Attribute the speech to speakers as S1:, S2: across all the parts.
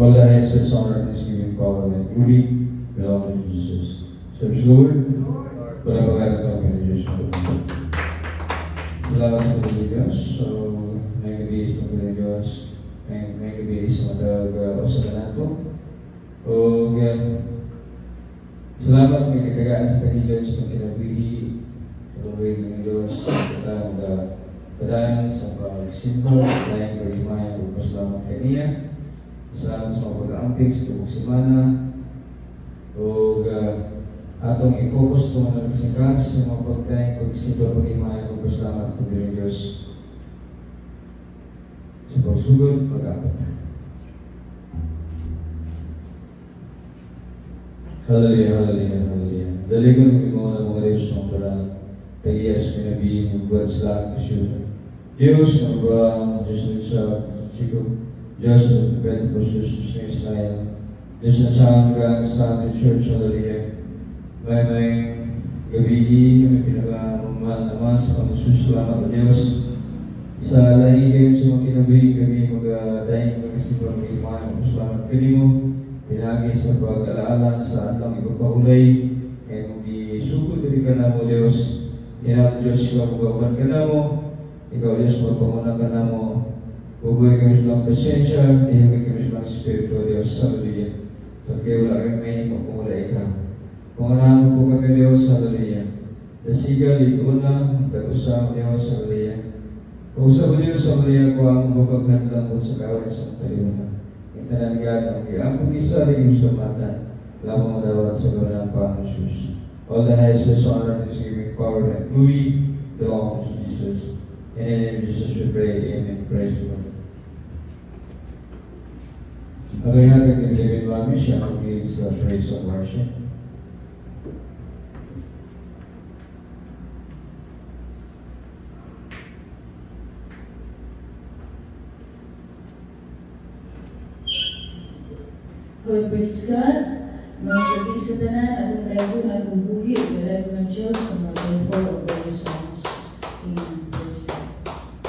S1: All the highest praise, honor, thanksgiving, power, and glory belong to Jesus. Service Lord, para pagkakas ang Panginoon Diyos. Salamat sa Panginoon. So, may gabi sa Panginoon. May gabi sa matag-usapan nato. O, salamat may katagaan sa Panginoon sa pagkinabihi sa tuloy ng Diyos. Padaan sa pagsimba, dahil pag-imayan o pasalamat kaniya. Salamat sa mga pag-aamping sa tubong semana. O atong i-focus itong nagsikas sa mga pagdaing pagsimba, pag-imayan o pasalamat sa tuloy ng Diyos. Sa pagsugod, pag-apat. Hallelujah, hallelujah, hallelujah. Daligon ng mga reyes ng para tagiyas pinabi ng buwan sa lahat ng siyuta. Diyos ng buwan, Diyos ng sa Chico, Diyos ng Pentecostal Diyos ng Israel, Diyos ng hanggang sa ating church, hallelujah. May gabi kami pinakamamahal naman sa Panginoon, salamat na Diyos. Sa lahi kayo sa mga kinabi kami mag-dahing magkasipang iman, salamat kayo mo. Pinagi sa pag-alaala sa atlang ipagpahulay, kaya kung isugod din ka na mo, Diyos, inap Diyos, ikaw magawan ka na mo, ikaw Diyos, magpamuna ka na mo, bubuhay kami silang presensya, ihagay kami silang Espiritu, Diyos, hallelujah. So, kaya wala kami may magpumulay ka. Pangunahan mo po kami, Diyos, hallelujah. Dasigal, ikuna, tag-usam, Diyos, hallelujah. Pag-usap mo, Diyos, hallelujah, ko ang mabaghan lang mo sa kawin sa kalimutan. Intananggan ang iyang isa rin sa mata, lamang dawat sa gawin ng Panginoon Jesus. All the highest praise, honor, thanksgiving, power, and glory belong to Jesus. In the name of Jesus we pray, amen. Praise the Lord. Okay, hanggang kay David Mami, siya mag-lead sa praise of worship.
S2: Lord, praise God. Mga gabi sa tanan, atong dayon, atong buhi, dayon ng Diyos, sa mga temple of the songs. Amen. Praise God.
S3: Hallelujah.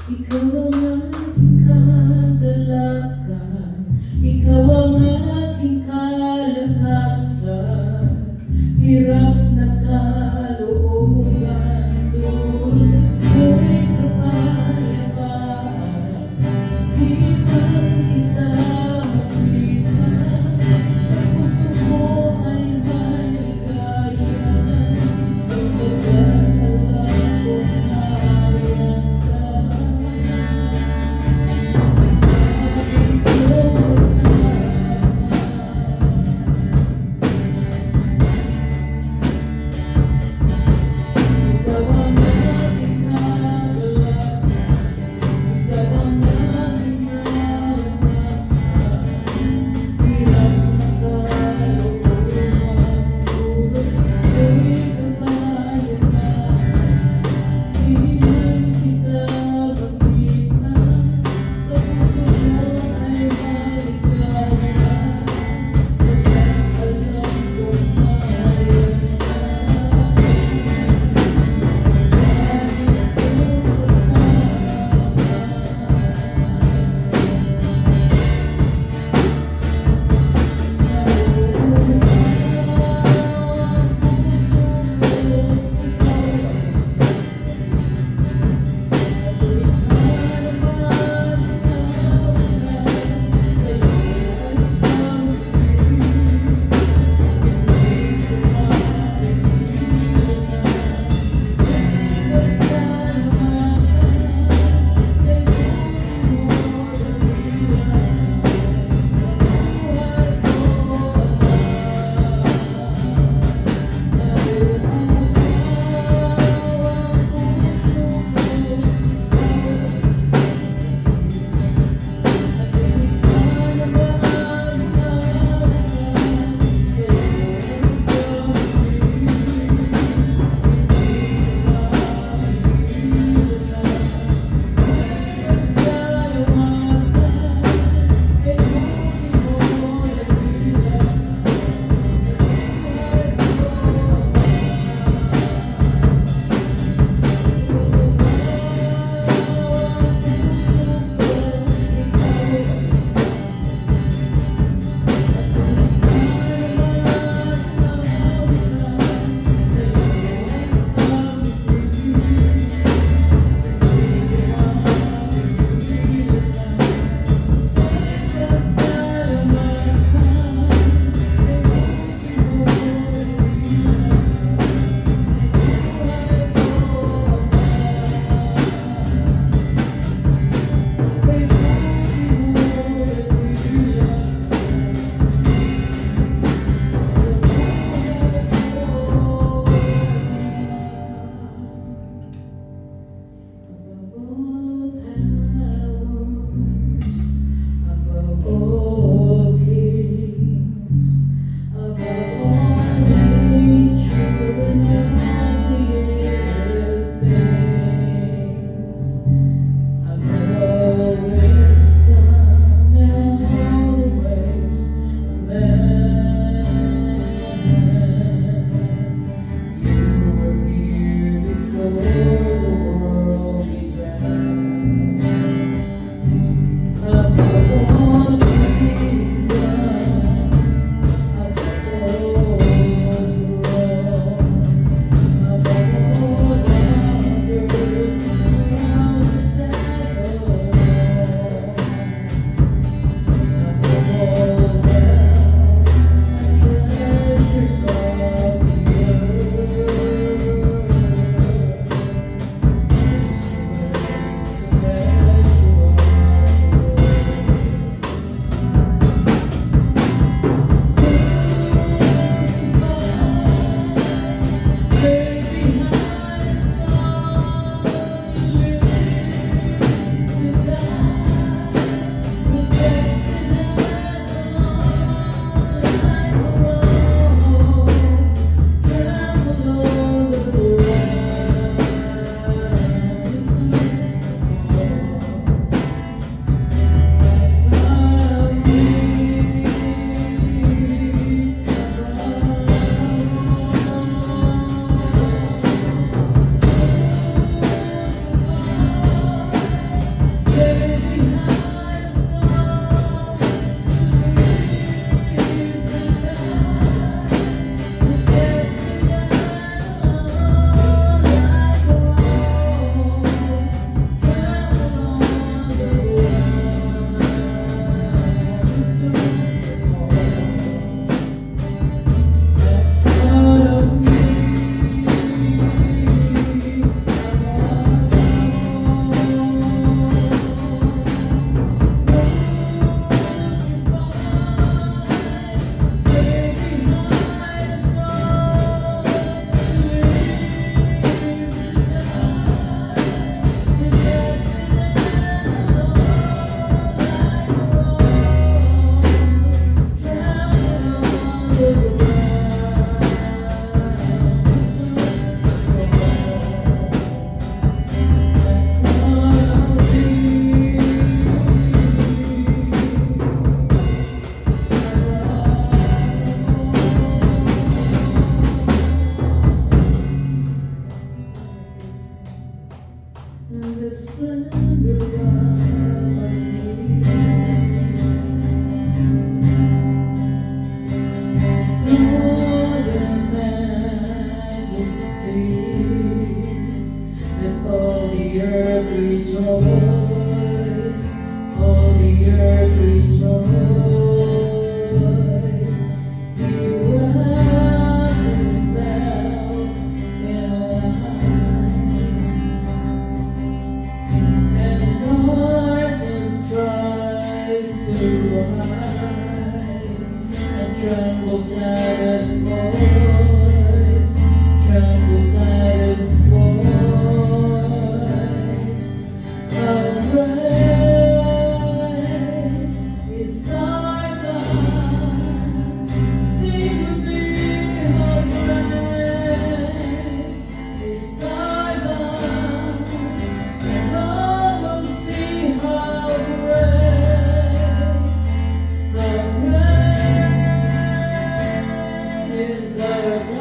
S2: Ikaw ang aking kadalakan, ikaw ang aking kalakasan, hirap na kalooban, tuloy kapayapaan, di ba kita makita, sa puso ko ay may ligaya, pagkat alam kong nariyan ka. Trembles at his voice, trembles at his voice. How great is our God? Sing with me, how great is our God? And all will see how great, how great is our God.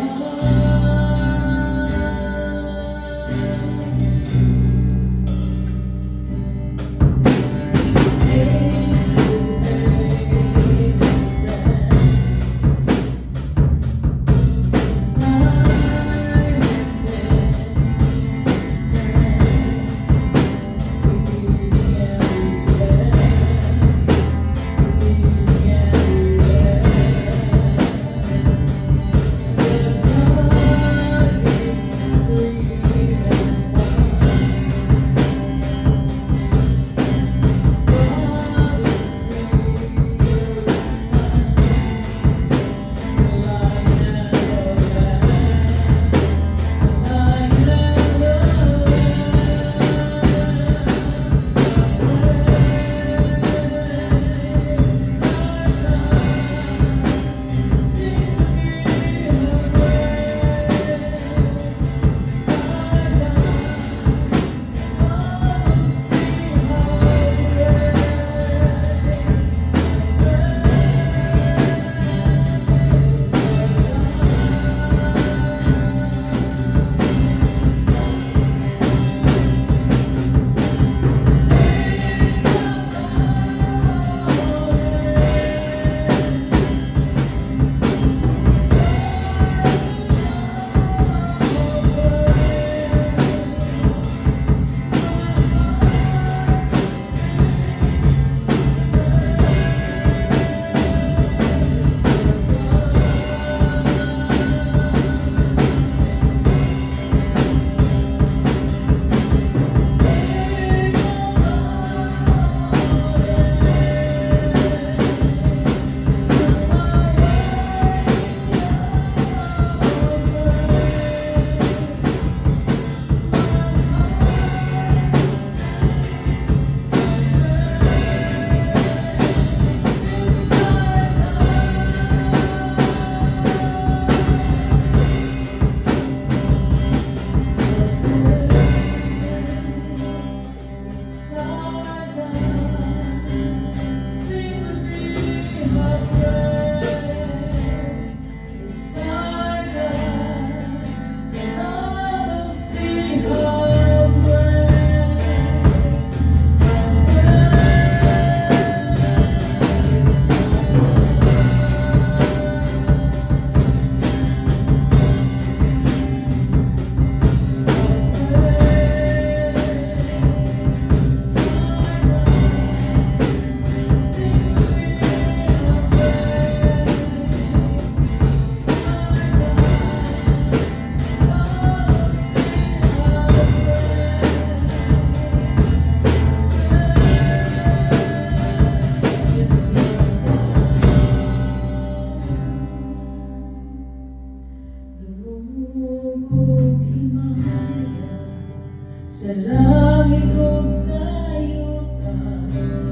S2: Sa langit o sa yuta,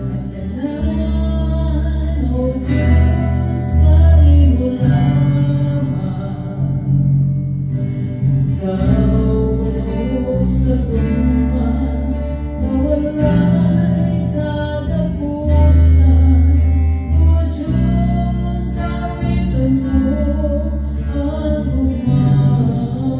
S2: ang tanan o Diyos kay mo lamang. Ikaw puno sa guma, na wala'y katapusan. O Diyos, awitan mo ang umahon.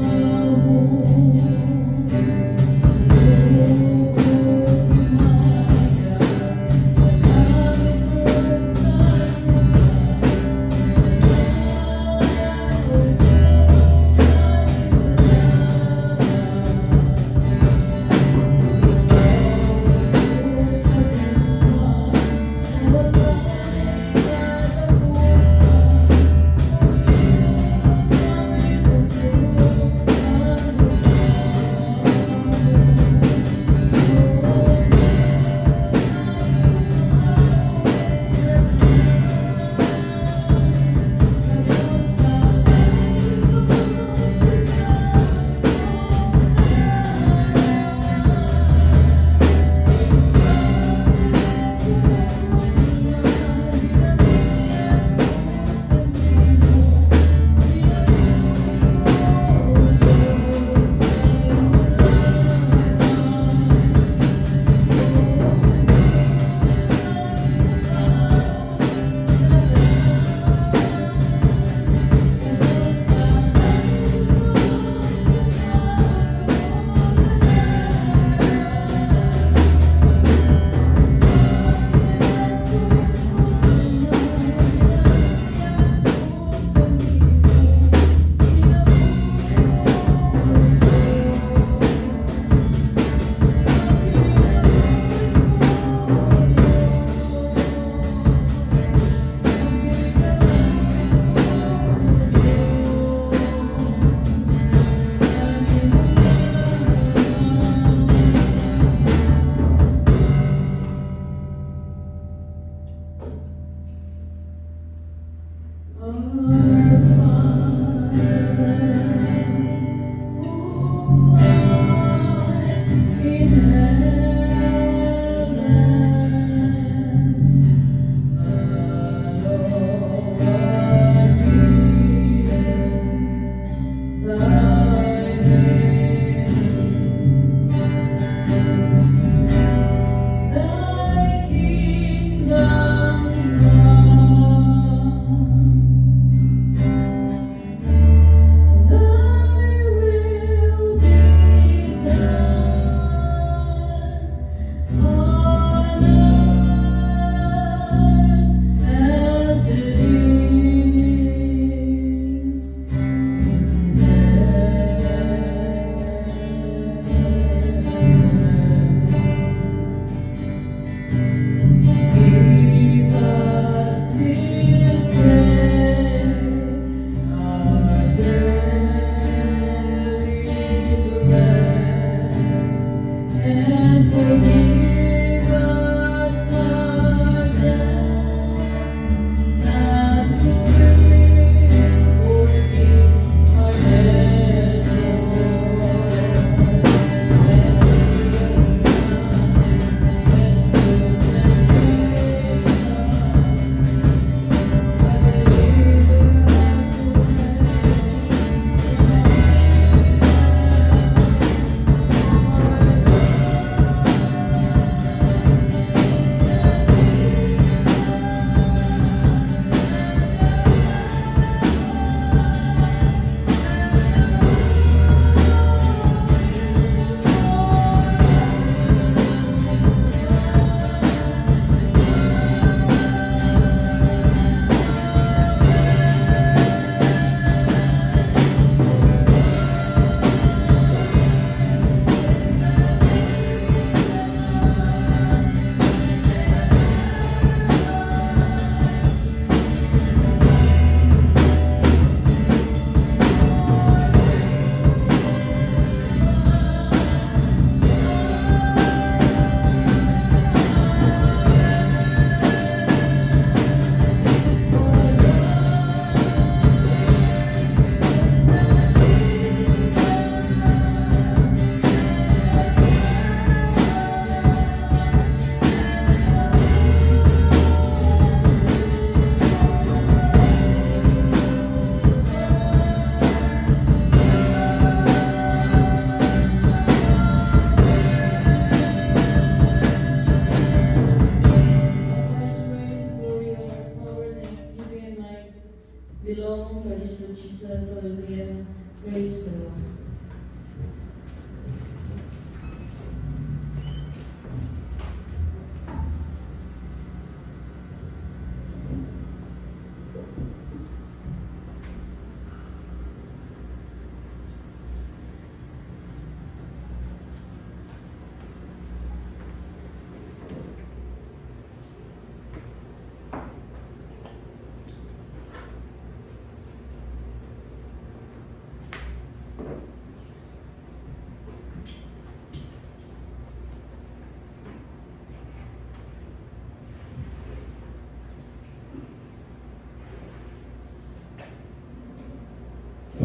S2: Praise the Lord.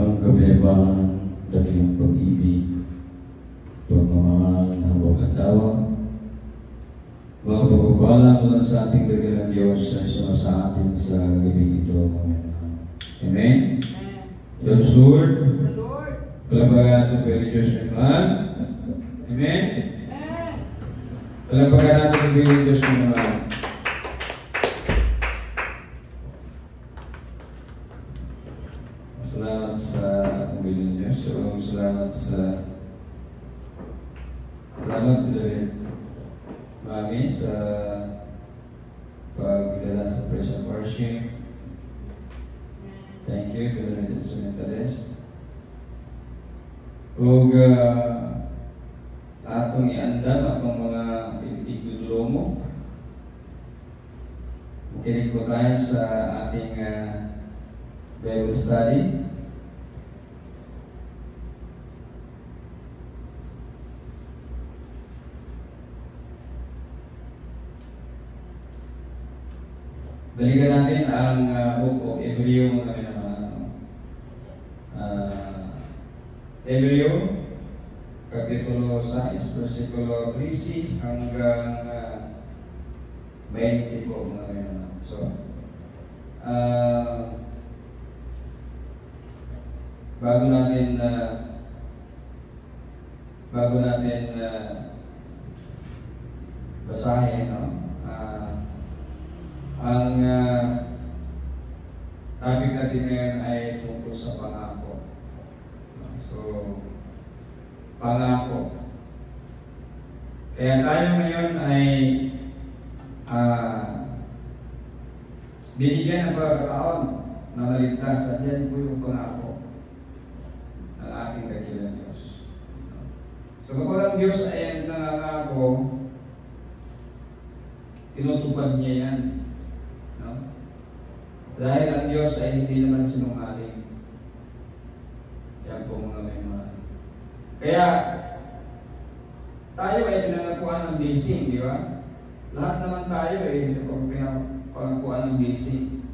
S1: Ang kabebahan, dakilang pag-ibig, pagmamahal na habang adlaw, mga pagpapala mula sa ating dakilang Diyos na isa sa atin sa gabi ito, mga Amen? Praise the Lord. Palapagan natin pwede Diyos ng mahal. Amen? Palapagan natin pwede Diyos ng mahal. Salamat sa ating bilin Diyos. Salamat David. Mami sa pagdala sa praise and worship. Thank you, David Instrumentalist. Huwag atong iandam atong mga igulo mo. Makinig po tayo sa ating Bible study. Balikan natin ang book of Hebreo, mga Hebreo, Kapitulo 6, versikulo 13 hanggang 20 po, mga So, bago natin basahin, no? Ang topic natin ngayon ay tungkol sa pangako. So, pangako. Kaya tayo ngayon ay binigyan ng pagkakataon na maligtas at yan po yung pangako ng ating dakilang Diyos. So, kapag ang Diyos ay nangangako, tinutupad niya yan. No? Dahil ang Diyos ay hindi naman sinungaling. Yan po mga may mahal. Kaya, tayo ay pinangakuan ng blessing, di ba? Lahat naman tayo ay pinangakuan ng blessing.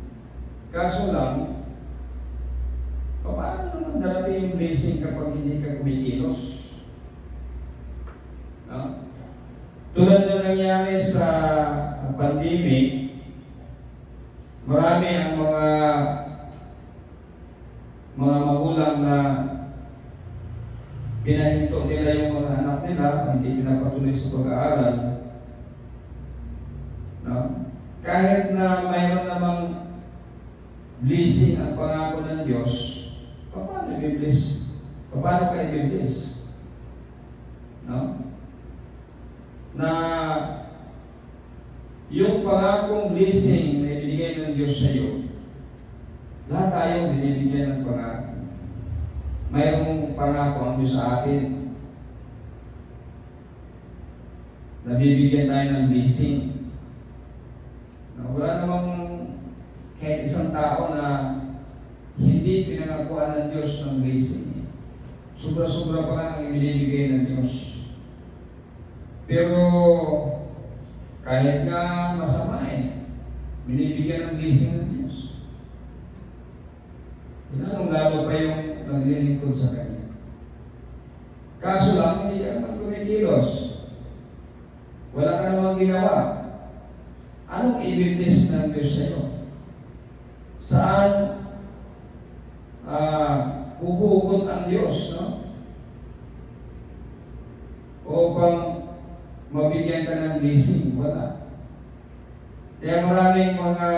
S1: Kaso lang, paano naman darating yung blessing kapag hindi ka kumikilos? No? Tulad na nangyari sa pandemic, marami ang mga magulang na pinahinto nila yung mga anak nila, hindi pinapatuloy sa pag-aaral. No? Kahit na mayroon namang blessing ang pangako ng Diyos, paano i-bless? Paano ka i-bless? No? Na yung pangakong blessing na ibinigay ng Diyos sa iyo, lahat tayo binibigyan ng pangako. Mayroong pangako ang Diyos sa atin. Nabibigyan tayo ng blessing. Wala namang kahit isang tao na hindi pinangakuan ng Diyos ng blessing. Sobra-sobra pa lang ang ibinibigay ng Diyos. Pero kahit nga masama binibigyan ng blessing ng Diyos. Lalong lalo pa yung naglilingkod sa Kanya. Kaso lang, hindi ka naman kumikilos. Wala ka namang ginawa. Anong i-witness ng Diyos sa iyo? Saan huhugot ang Diyos, no? O pang mabigyan ka ng blessing? Wala. Kaya maraming mga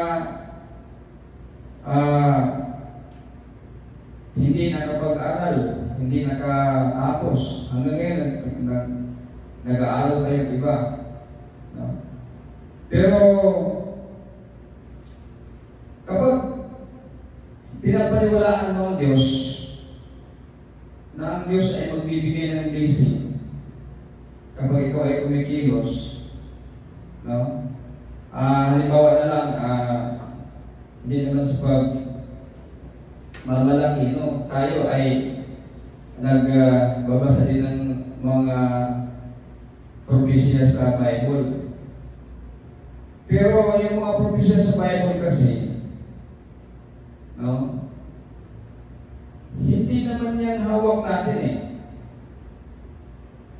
S1: hindi nakapag-aral, hindi nakatapos. Hanggang ngayon, nag-aaral pa yung iba. No? Pero, kapag pinapaniwalaan mo ang Diyos, na ang Diyos ay magbibigay ng blessing, kapag ikaw ay kumikilos, no? Halimbawa na lang, hindi naman sa mamalaki, no? Tayo ay nagbabasa din ng mga propesya sa Bible. Pero yung mga propesya sa Bible kasi, no? Hindi naman yan hawak natin eh.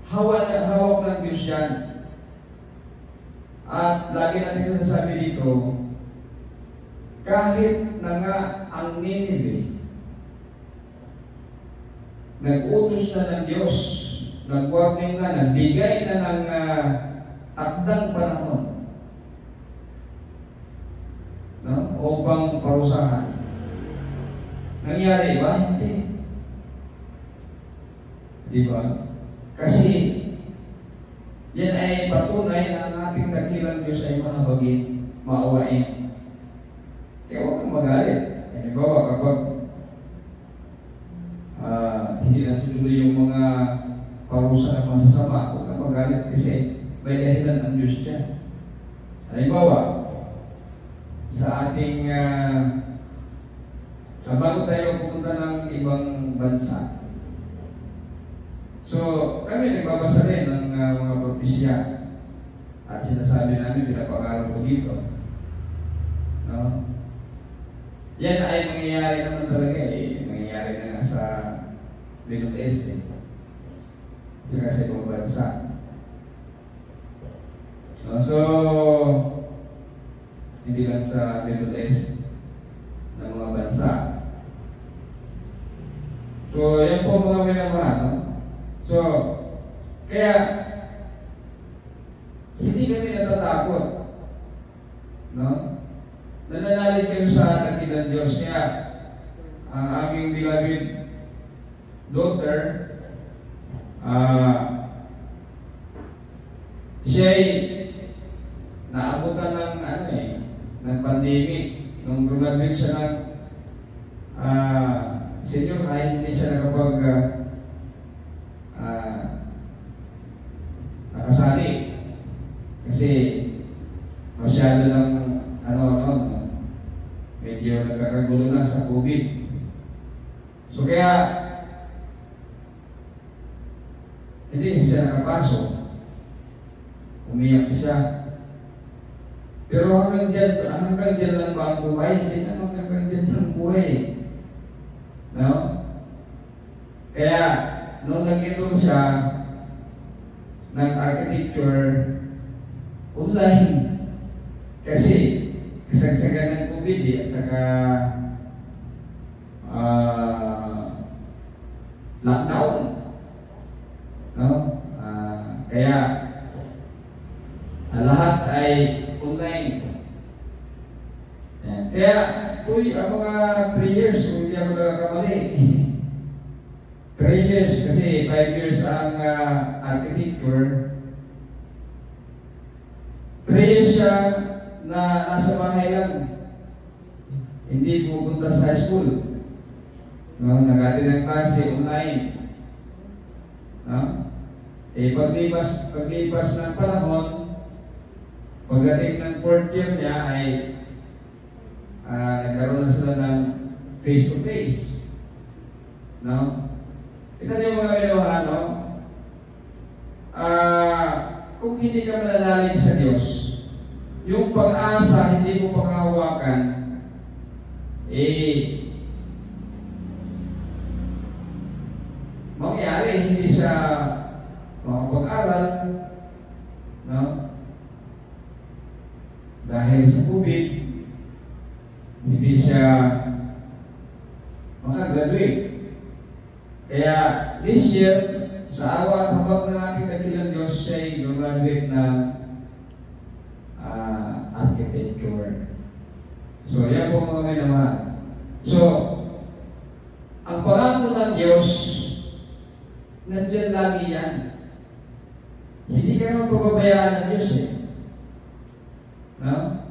S1: Hawak ng Diyos yan. At lagi natin sinasabi dito, kahit na nga ang Nineveh, nag-utos na ng Diyos, nag-warning na, nagbigay na ng takdang panahon, no? Upang parusahan. Nangyari ba? Hindi. Di ba? Kasi yan ay patunay na ang ating dakilang Diyos ay mahabagin, maawain. Kaya huwag kang magalit. Halimbawa, kapag hindi natutuloy yung mga parusa ng masasama, huwag kang magalit kasi may dahilan ang Diyos dyan. Halimbawa, sa ating bago tayo pumunta ng ibang bansa, so kami nagbabasa rin ng mga propesya at sinasabi namin, pinapag-aral ko dito, no? Yan ay mangyayari naman talaga eh. Mangyayari na nga sa Middle East eh. At saka sa ibang bansa. No? So, hindi lang sa Middle East ng mga bansa. So, yan po mga minamahal, no? So, kaya hindi kami natatakot, no? Nananalig kami sa dakilang Diyos. Kaya ang aming beloved daughter, siya'y naabutan ng ng pandemic. Nung graduate siya ng senior high, hindi siya nakapag nakasali kasi masyado ng medyo nagkakagulo na sa COVID. So kaya hindi siya nakapasok, umiyak siya. Pero hanggang dyan lang ba ang buhay? Hindi naman hanggang dyan ang buhay, no? Kaya nung nag-enroll siya ng architecture online, kasi kasagsagan ng COVID at saka lockdown, no? Kaya lahat ay online. Kaya ang mga 3 years, kung hindi ako nagkakamali, 3 years kasi 5 years ang architecture. 3 years siya na nasa bahay lang, hindi pupunta sa high school, no? Nag-attend ng klase online, no? Paglipas ng panahon, pagdating ng 4th year niya ay nagkaroon na sila ng face-to-face, no? Ito yung mga ginawa, no? Kung hindi ka mananalig sa Diyos, yung pag-asa hindi mo panghawakan, mangyari hindi siya makapag-aral, no? Dahil sa COVID, hindi siya makagraduate. Kaya this year, sa awa at habag ng ating dakilang Diyos, siya'y graduate ng architecture. So, yan po mga may naman. So, ang pangako
S3: Diyos, nandyan lagi yan. Hindi ka naman pababayaan ng Diyos eh. No?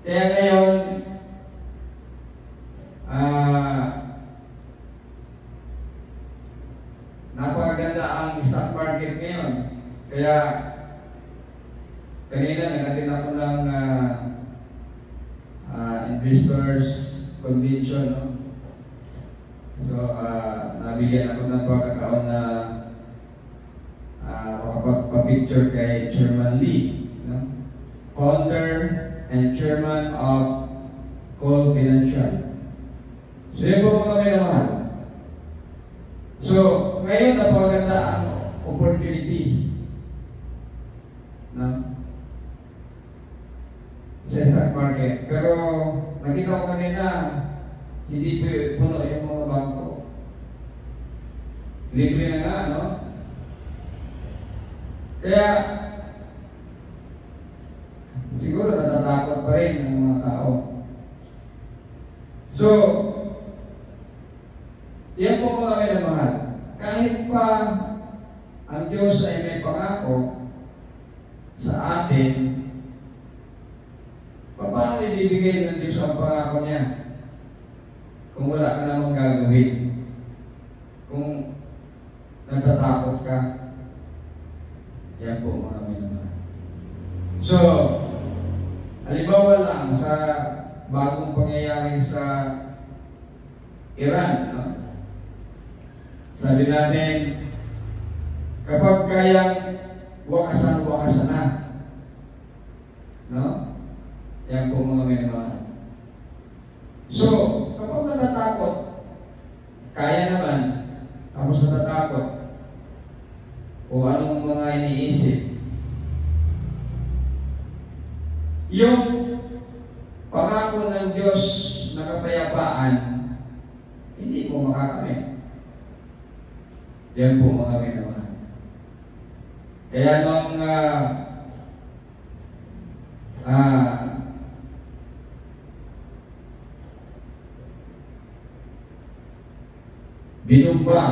S3: Kaya ngayon, napakaganda ang stock market ngayon. Kaya, kanina nag-attend ako ng investors convention. No? So, nabigyan ako ng pagkakaon na makapagpa-picture kay Chairman Lee, no? Founder and Chairman of Cole Financial. So, yun po mga minamahal. So, ngayon napakaganda ang opportunity, no? Sa stock market. Pero, nakita ko kanina, hindi puno yung mga bangko. Libre na nga, no? Kaya, siguro natatakot pa rin ng mga tao. So, yan po mga minamahal. Kahit pa ang Diyos ay may pangako sa atin, paano ibibigay ng Diyos ang pangako niya kung wala ka namang gagawin? Kung natatakot ka? Yan po mga minamahal. So, halimbawa lang sa bagong pangyayari sa Iran, no? Sabi natin, kapag kayang wakasan na, no? Yan po mga minamahal. So, kapag natatakot, kaya naman, tapos natatakot, o anong mga iniisip, yung pangako ng Diyos na kapayapaan, hindi mo makakamit. Yan po mga minamahal. Kaya nung binumba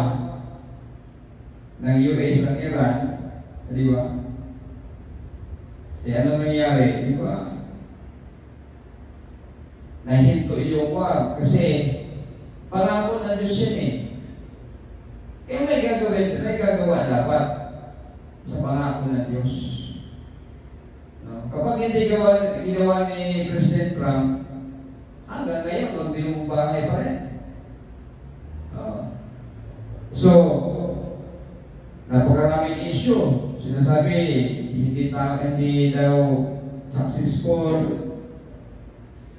S3: ng US ang Iran, di ba? Eh ano nangyari, di ba? Nahinto yung war kasi pangako ng Diyos yun eh. Kaya may gagawa dapat sa pangako ng Diyos. No? Kapag hindi ginawa ni President Trump, hanggang ngayon magbinumbahay pa rin. So, napakaraming issue. Sinasabi, hindi daw successful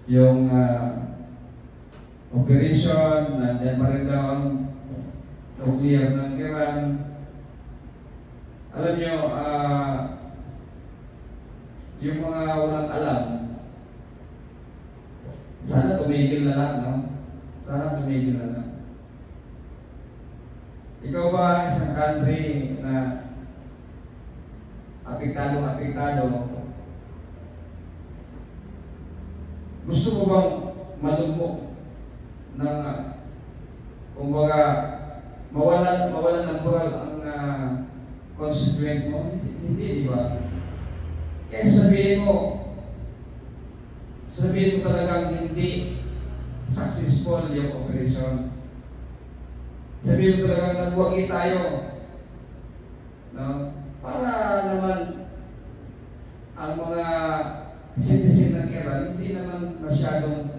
S3: yung operation, nandiyan pa rin daw ang nuclear ng Iran. Alam nyo, yung mga walang alam, sana tumigil na lang, no? Sana tumigil na lang. Ikaw ba isang country na apektado, gusto mo bang malugmok ng kumbaga mawalan ng moral ang constituent mo? Hindi, di ba? Kaya sabihin mo talagang hindi successful yung operation. Sabihin mo talagang nagwagi tayo, no? Para naman ang mga citizen ng Iran hindi naman masyadong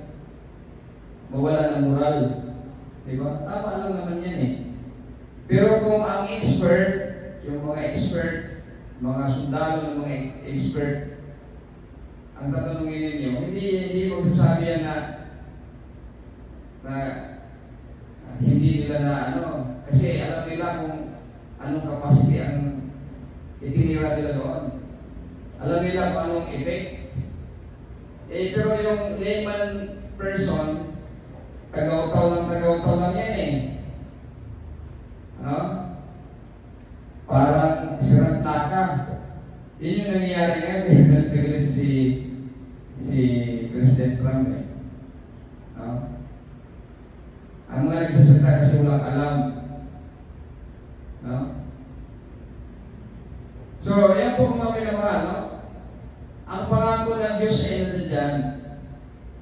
S3: mawala ng moral. Diba? Tama lang naman yan eh. Pero kung ang expert, yung mga expert, mga sundalo ng mga expert, ang tatanungin ninyo, hindi magsasabi yan na hindi nila na kasi alam nila kung anong capacity ang itinira nila doon. Alam nila kung anong effect. Pero yung layman person, tagaw-taw lang yan eh. Parang sirang taka. Yun yung nangyayari ngayon. Nagpilit si President Trump eh. Ang mga nagsasalita kasi walang alam. So, yan po mga minamahal, no? Ang pangako ng Diyos ay nandiyan.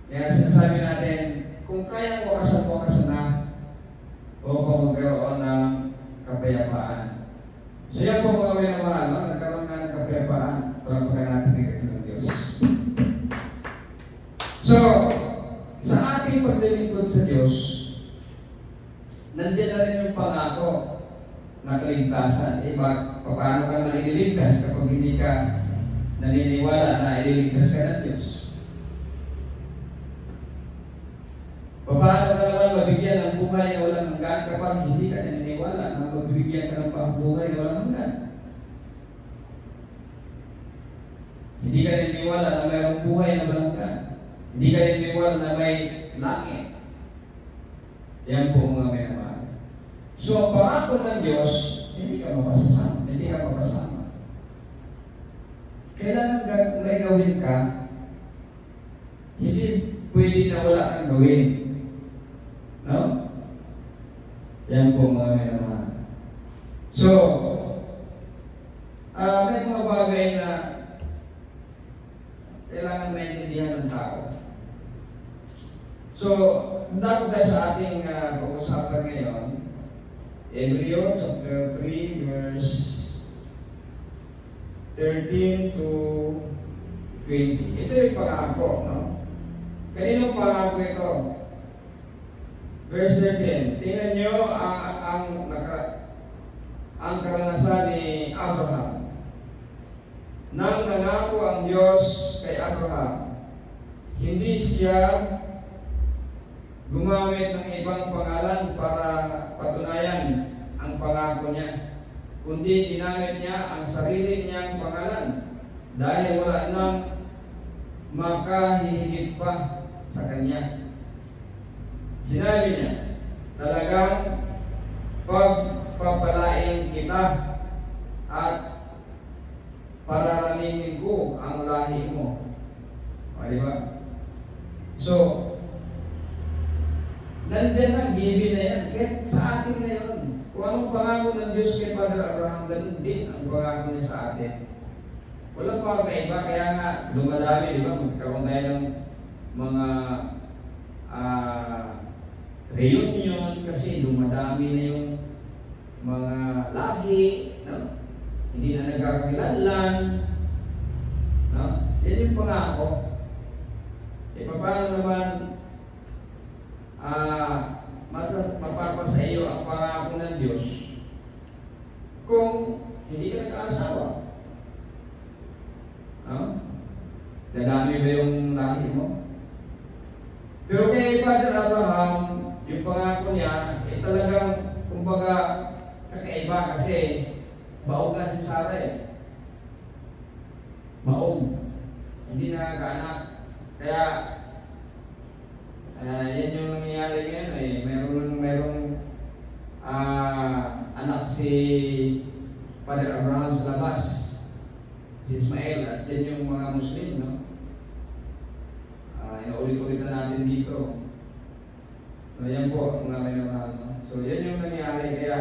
S3: Kaya sinasabi natin, kung kayang wakasan na upang magkaroon ng kapayapaan. So, yan po mga minamahal, no? Nagkaroon na ng kapayapaan para pagka natin ng Diyos. So, sa ating paglilingkod sa Diyos, nandiyan na rin yung pangako na kaligtasan. Paano ka maliligtas kapag hindi ka naniniwala na ililigtas ka ng Diyos? Paano ka naman mabigyan ng buhay na walang hanggan kapag hindi ka naniniwala na mabibigyan ka ng buhay na walang hanggan? Hindi ka naniniwala na mayroong buhay na walang hanggan. Hindi ka naniniwala na may langit. Yan po mga minamahal. So, ang pangako ng Diyos, hindi ka mapasasama. Hindi ka mapasama. Kailangan may gawin ka, hindi pwede na wala kang gawin. No? Yan po mga minamahal. So, may mga bagay na kailangan maintindihan ng tao. So, dahil sa ating pag-usapan ngayon, Hebreo chapter 3 verse 13 to 20. Ito yung pangako, no? Kaninong pangako ito? Verse 13. Tingnan nyo ang karanasan ni Abraham. Nang nangako ang Diyos kay Abraham, hindi siya gumamit ng ibang pangalan para patunayan ang pangako niya, kundi ginamit niya ang sarili niyang pangalan dahil wala nang makahihigit pa sa kanya. Sinabi niya, talagang pagpapalain kita at pararamihin ko ang lahi mo. O, diba? So, nandiyan ang given na yan. Kahit sa atin ngayon, kung anong pangako ng Diyos kay Father Abraham, ganun din ang pangako niya sa atin. Walang pagkaiba, kaya nga dumadami, di ba? Magkaroon tayo ng mga reunion kasi dumadami na yung mga lahi, no? Hindi na nagkakakilanlan, no? Yan yung pangako. E paano naman mapapasa iyo ang pangako ng Diyos kung hindi ka nag-aasawa? No? Dadami ba yung lahi mo? Pero kay Father Abraham, yung pangako niya, talagang, kumbaga, kakaiba kasi baog na si Sarah eh. Baog. Hindi nakakaanak. Kaya, yan yung nangyayari ngayon eh. Merong anak si Father Abraham sa labas, si Ismael, at yan yung mga Muslim, no? Inaulit-ulit na natin dito. So, yan po, mga minamahal, no? So, yan yung nangyayari. Kaya,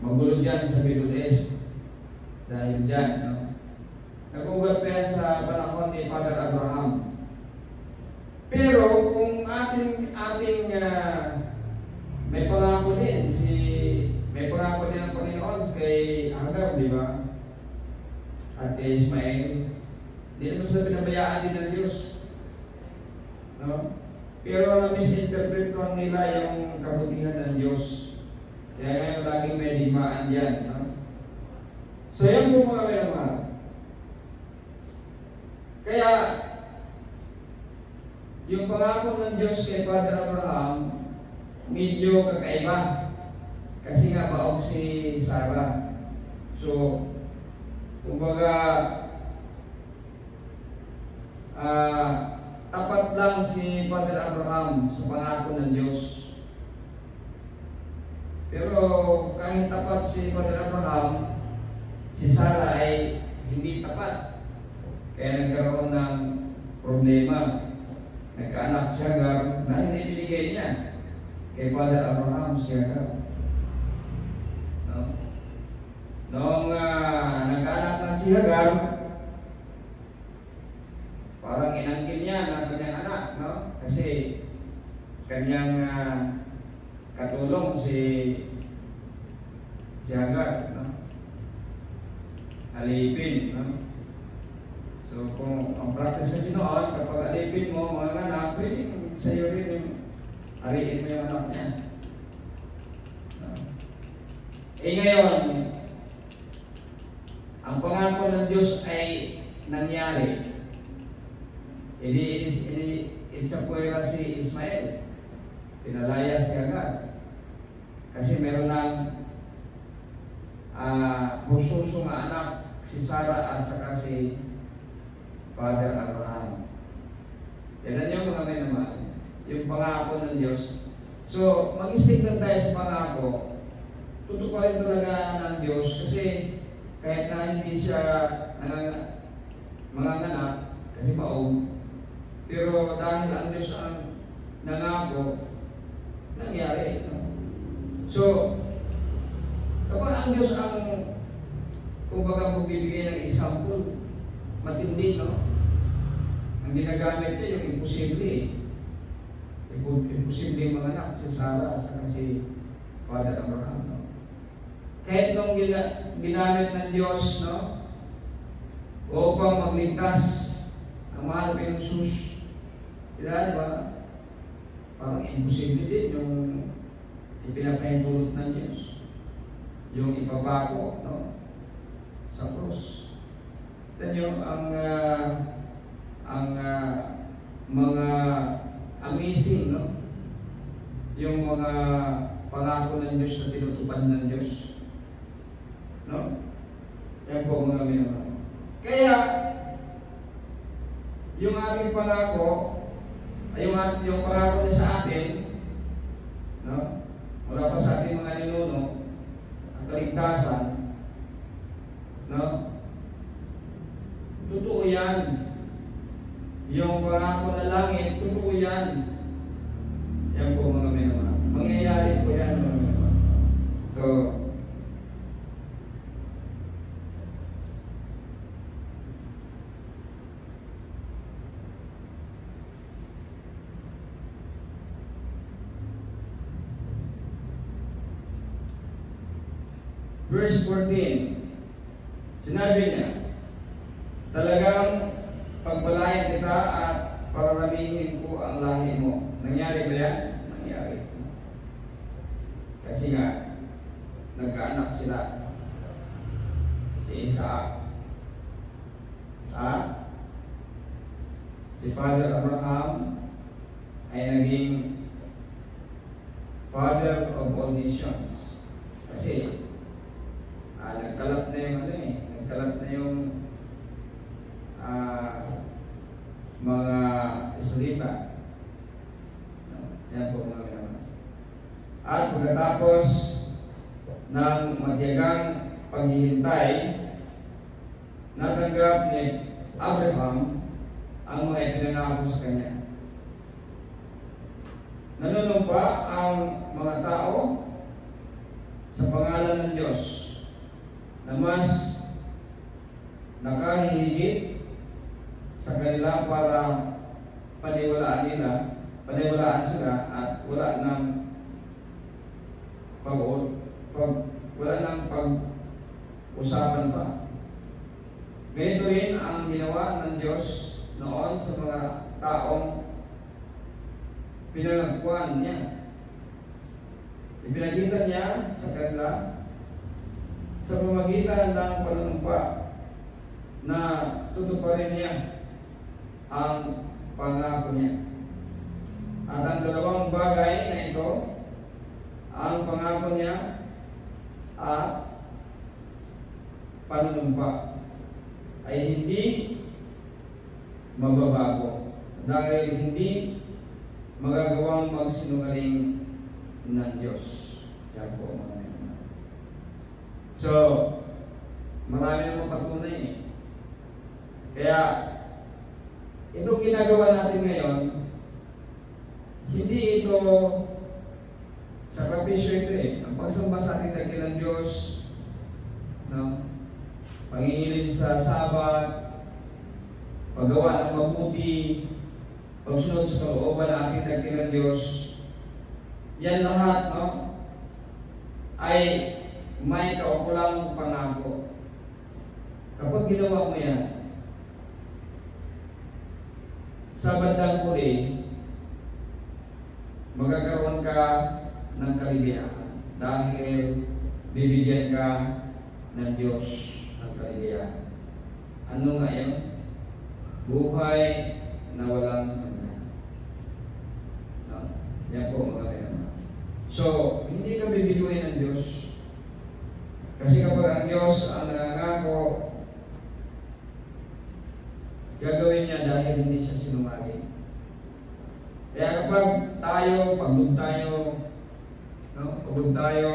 S3: magulo dyan sa Middle East dahil dyan, no? Nag-ugat pa yan sa panahon ni Father Abraham. Pero kung ating may pangako din ang Panginoon kay Hagar, di ba? At kay Ismael, hindi naman sila pinabayaan din ng Diyos, no? Pero na-misinterpret nila yung kabutihan ng Diyos. Kaya ngayon laging may dimaan dyan, no? So yan po mga minamahal. Kaya, yung pangako ng Diyos kay Father Abraham, medyo kakaiba. Kasi nga baog si Sarah. So, kumbaga, tapat lang si Father Abraham sa pangako ng Diyos. Pero kahit tapat si Father Abraham, si Sarah ay hindi tapat. Kaya nagkaroon ng problema. Nagkaanak si Hagar na hindi binigay niya kay Father Abraham si Hagar. Noong nagkaanak na si Hagar, parang inangkin niya ng kanyang anak, no? Kasi kanyang katulong si Hagar, no? Alipin, no? So kung ang practice kasi noon, kapag alipin mo mga anak, pwede sa'yo rin yung ariin mo yung anak niya. No? Ngayon, ang pangako ng Diyos ay nangyari. Itsapuera si Ismael. Pinalaya si Hagar. Kasi meron ng bususo nga anak si Sarah at saka si Father Abraham. Yan yung mga may naman. Yung pangako ng Diyos. So, mag-stick lang tayo sa pangako. Tutuparin talaga ng Diyos kasi kahit na hindi siya manganganak kasi maong, pero dahil ang Diyos ang nangako, nangyari. No? So, kapag ang Diyos ang kumbaga magbibigay ng example, matindi, no? Ang ginagamit niya yung imposible. Imposible mga anak, si Sarah at si Father Abraham. No? Kahit nung ginamit ng Diyos, no? Upang magligtas ang mahal ng Jesus. Diba? Parang imposible din yung ipinapahintulot ng Diyos. Yung ipabako, no? Sa cross. Then yung ang mga amazing, no? Yung mga pangako ng Diyos na tinutupad ng Diyos. No? Yan po mga minamahal. Kaya, yung aming pangako, ay yung pangako niya sa atin, no? Wala pa sa ating mga ninuno, ang kaligtasan, no? Totoo yan. Yung pangako na langit, totoo yan. Yan po mga minamahal. Mangyayari po yan mga minamahal. So, verse 14, sinabi niya, talagang pagpalain kita at pararamihin ko ang lahi mo. Nangyari ba yan? Nangyari. Kasi nga, nagkaanak sila. Si Isaac at si Father Abraham ay naging father of all nations. Kasi nagkalat na yung nagkalat na yung mga Israelita. Yan po mga naman. At pagkatapos ng matyagang paghihintay, natanggap ni Abraham ang mga ipinangako sa kanya. Nanunumpa ang mga tao sa pangalan ng Diyos na mas nakahihigit sa kanila para paniwalaan sila at wala nang pag-usapan pa. Ganito rin ang ginawa ng Diyos noon sa mga taong pinangakuan niya. Ipinakita niya sa kanila sa pamamagitan ng panunumpa na tutuparin niya ang pangako niya. At ang dalawang bagay na ito, ang pangako niya at panunumpa, ay hindi mababago dahil hindi magagawang magsinungaling ng Diyos. Yan po mga naman. So, marami namang patunay eh. Kaya, itong ginagawa natin ngayon, hindi ito sakripisyo ito eh. Ang pagsamba sa ating dakilang Diyos, no? Pangingilin sa Sabat, paggawa ng mabuti, pagsunod sa kalooban ng ating dakilang Diyos, yan lahat, no, ay may kaukulang pangako. Kapag ginawa mo yan, sa bandang huli, magkakaroon ka ng kaligayahan dahil bibigyan ka ng Diyos ng kaligayahan. Ano nga yun? Buhay na walang hanggan. No? Yan po mga kaibigan. So, hindi ka bibiguin ng Diyos. Kasi kapag ang Diyos ang nangangako, gagawin niya dahil hindi siya sinungaling. Kaya kapag pagod tayo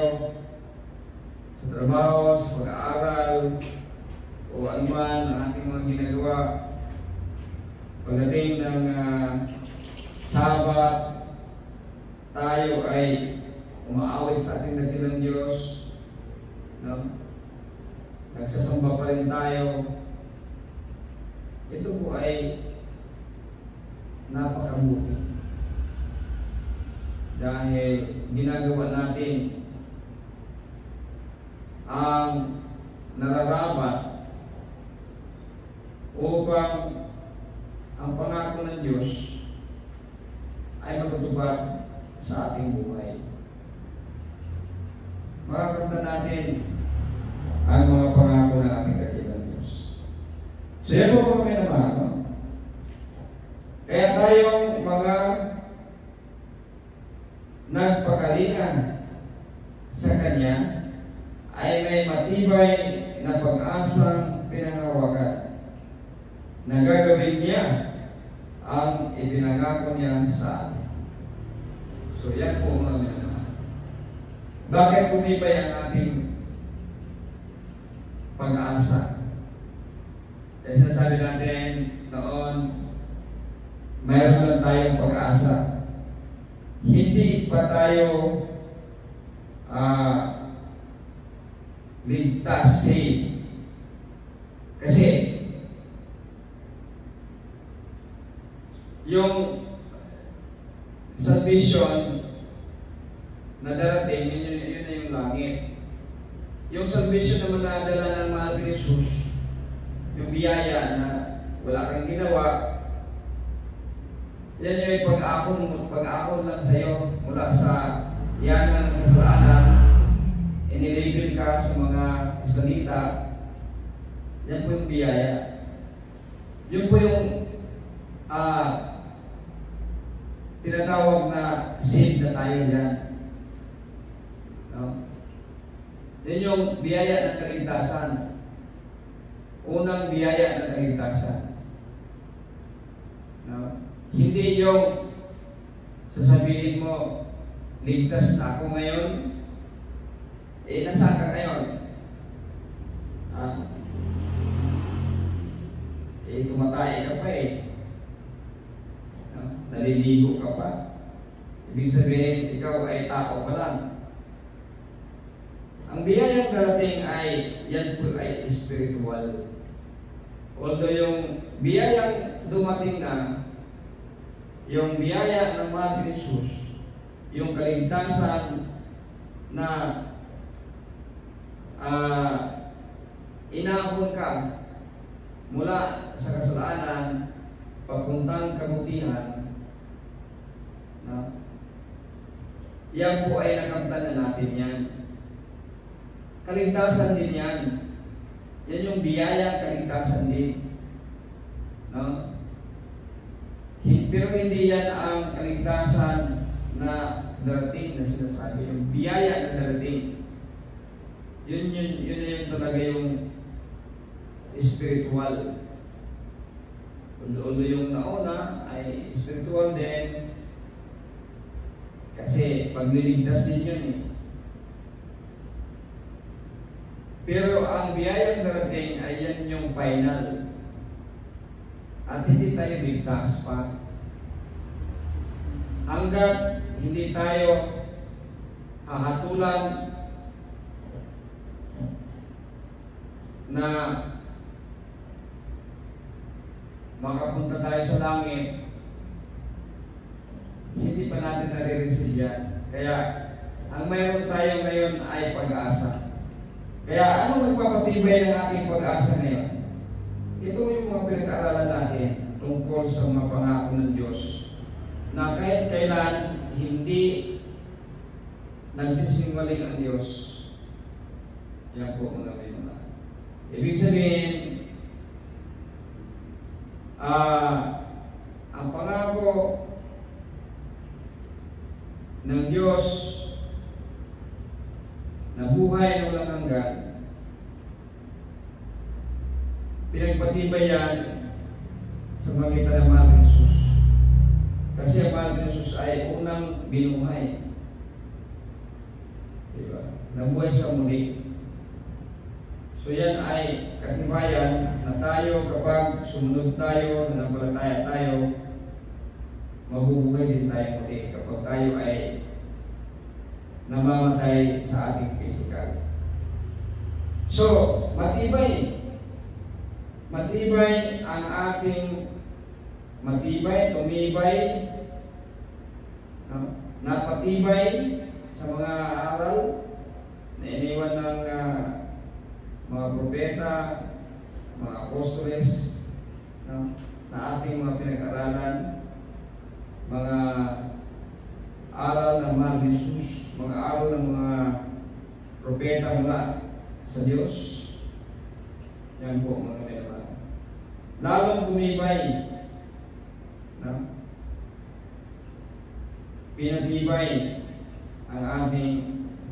S3: sa trabaho, sa pag-aaral, o anuman ang ating mga ginagawa, pagdating ng Sabat, tayo ay umaawit sa ating dakilang Diyos, no? Nagsasamba pa rin tayo. Ito po ay napakabuti dahil ginagawa natin ang nararapat upang ang pangako ng Diyos ay matutupad sa ating buhay. Makakamtan natin ang mga pangako ng ating dakilang Diyos. So yan po kami naman, no? Kaya tayong mga nagpakalinga sa Kanya ay may matibay na pag-asang pinangawakan na gagawin niya ang ipinangako niya sa atin. So yan po mga naman. Bakit tumibay ang ating pag-asa? Kasi sinasabi natin noon, mayroon lang tayong pag-asa. Hindi pa tayo ligtas, safe. Kasi yung salvation na darating, yun na yung langit. Yung salvation naman na dala ng mahal ni Jesus, yung biyaya na wala kang ginawa, yan yung pag-akon lang sa'yo mula sa yanan ng kasalanan, inilabel ka sa mga salita, yan po yung biyaya. Yun po yung tinatawag na saved na tayo yan. No? Yan yung biyaya ng kaligtasan. Unang biyaya ng kaligtasan. No? Hindi yung sasabihin mo, ligtas na ako ngayon, nasaan ka ngayon? Tumatay ka pa naliligo ka pa. Ibig sabihin, ikaw ay tao pa lang. Ang biyayang darating ay, yan po ay spiritual. Although yung biyayang dumating na, yung biyaya ng mahal ni Jesus, yung kaligtasan na inahon ka mula sa kasalanan papuntang kabutihan, no? Yan po ay nakamtan na natin yan. Kaligtasan din yan. Yan yung biyaya kaligtasan din, no? Pero hindi yan ang kaligtasan na darating na sinasabi. Yung biyaya na darating, yun talaga yung spiritual. Although yung nauna ay spiritual din, kasi pagliligtas din yun Pero ang biyayang darating ay yan yung final. At hindi tayo ligtas pa. Hanggat hindi tayo hahatulan na makapunta tayo sa langit, hindi pa natin nare-receive yan. Kaya, ang mayroon tayo ngayon ay pag-asa. Kaya, ano nagpapatibay ng ating pag-asa ngayon? Ito yung mga pinag-aaralan natin tungkol sa mga pangako ng Diyos na kahit kailan hindi nagsisinungaling ang Diyos. Yan po mga mga. Ibig sabihin, ang pangako ng Diyos na buhay na walang hanggan, pinagpatibay yan sa magitan ng mahal ng Jesus. Kasi ang mahal ng Jesus ay unang binuhay. Diba? Nabuhay sa muli. So yan ay katibayan na tayo kapag sumunod tayo, nanampalataya tayo, mabubuhay din tayo muli kapag tayo ay namamatay sa ating physical. So, matibay ang ating tumibay, napatibay sa mga aral na iniwan ng mga propeta, mga apostoles, na ating mga pinag-aralan, mga aral ng mahal ni Jesus, mga aral ng mga propeta mula sa Diyos. Yan po mga kaibigan. Lalong tumibay, pinatibay ang ating